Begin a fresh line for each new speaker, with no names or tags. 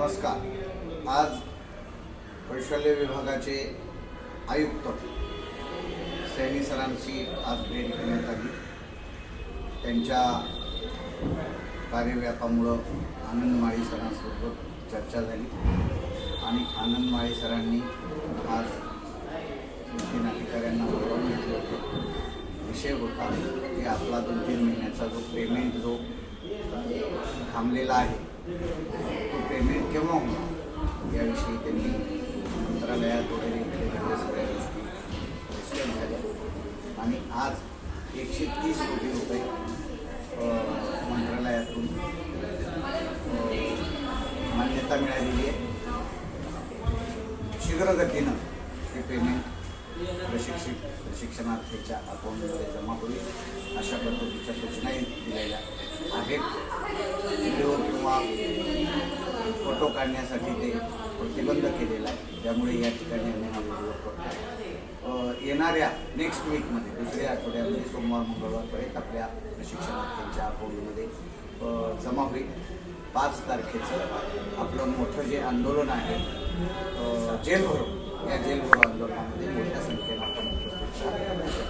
नमस्कार। आज कौशल्य विभागाचे आयुक्त सैनी सरांची आज भेट घेण्यात आली। त्यांच्या कार्यव्यापामुळे आनंद माळी सरांसोबत चर्चा झाली आणि आनंद माळी सरांनी आज 2-3 अधिकाऱ्यांना बोलावून घेतलं होतं। विषय होता की आपला 2-3 महिन्याचा जो पेमेंट जो थांबलेला आहे तो पेमेंट केव्हा होणार याविषयी त्यांनी मंत्रालयात वगैरे इथल्या सगळ्या गोष्टी डिस्कस झाल्या आणि आज 130 कोटी रुपये मंत्रालयातून मान्यता मिळालेली आहे। शीघ्रगतीनं हे पेमेंट प्रशिक्षणार्थीच्या अकाउंटमध्ये जमा होईल अशा पद्धतीच्या सूचनाही दिलेल्या आहेत। व्हिडिओ किंवा फोटो काढण्यासाठी ते प्रतिबंध केलेला आहे, त्यामुळे या ठिकाणी आम्ही हा व्हिडिओ करतो। येणाऱ्या नेक्स्ट वीकमध्ये दुसऱ्या आठवड्यामध्ये सोमवार मंगळवारपर्यंत आपल्या प्रशिक्षणार्थींच्या अकाउंटमध्ये जमा होईल। 5 तारखेचं आपलं मोठं जे आंदोलन आहे जेल भरो, या जेल भरो आंदोलनामध्ये मोठ्या संख्येनं आपण उपस्थित राहतो।